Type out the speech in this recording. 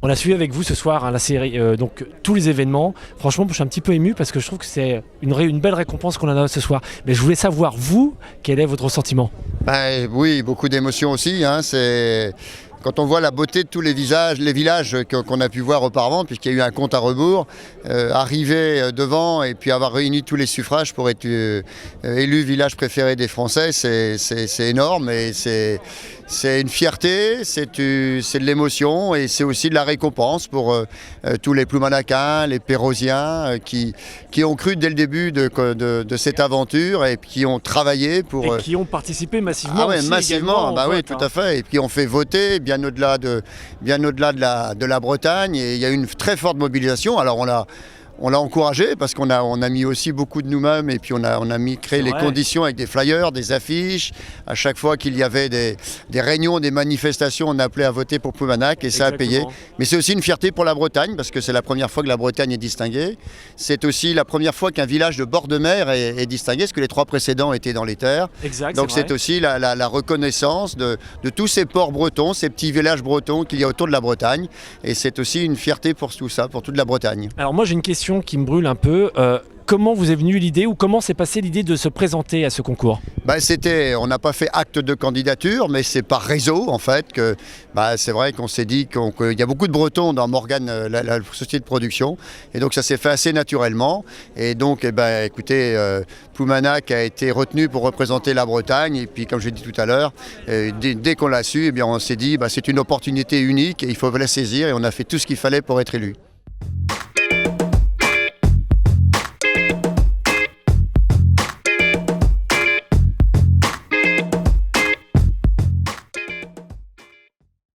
On a suivi avec vous ce soir la série, donc tous les événements. Franchement, je suis un petit peu ému parce que je trouve que c'est une belle récompense qu'on a ce soir. Mais je voulais savoir, vous, quel est votre ressentiment? Oui, beaucoup d'émotions aussi. C'est quand on voit la beauté de tous les villages qu'on a pu voir auparavant, puisqu'il y a eu un compte à rebours, arriver devant et puis avoir réuni tous les suffrages pour être élu village préféré des Français, c'est énorme et c'est une fierté, c'est de l'émotion et c'est aussi de la récompense pour tous les Ploumanacains, les Pérosiens qui ont cru dès le début de cette aventure et qui ont travaillé pour... Et qui ont participé massivement aussi massivement, également, oui, tout à fait, et qui ont fait voter bien au-delà de la Bretagne, et il y a eu une très forte mobilisation. Alors on l'a encouragé parce qu'on a mis aussi beaucoup de nous-mêmes et puis on a créé les conditions avec des flyers, des affiches. À chaque fois qu'il y avait des réunions, des manifestations, on appelait à voter pour Ploumanac et ça a payé. Mais c'est aussi une fierté pour la Bretagne parce que c'est la première fois que la Bretagne est distinguée. C'est aussi la première fois qu'un village de bord de mer est distingué parce que les 3 précédents étaient dans les terres. Exact, donc c'est aussi la reconnaissance de tous ces ports bretons, ces petits villages bretons qu'il y a autour de la Bretagne. Et c'est aussi une fierté pour tout ça, pour toute la Bretagne. Alors moi j'ai une question qui me brûle un peu. Comment vous est venue l'idée ou comment s'est passée l'idée de se présenter à ce concours? On n'a pas fait acte de candidature, mais c'est par réseau en fait que c'est vrai qu'on s'est dit qu'il y a beaucoup de Bretons dans Morgane, la société de production, et donc ça s'est fait assez naturellement. Et donc, écoutez, Ploumanac a été retenu pour représenter la Bretagne. Et puis, comme j'ai dit tout à l'heure, dès qu'on l'a su, on s'est dit c'est une opportunité unique et il faut la saisir. Et on a fait tout ce qu'il fallait pour être élu.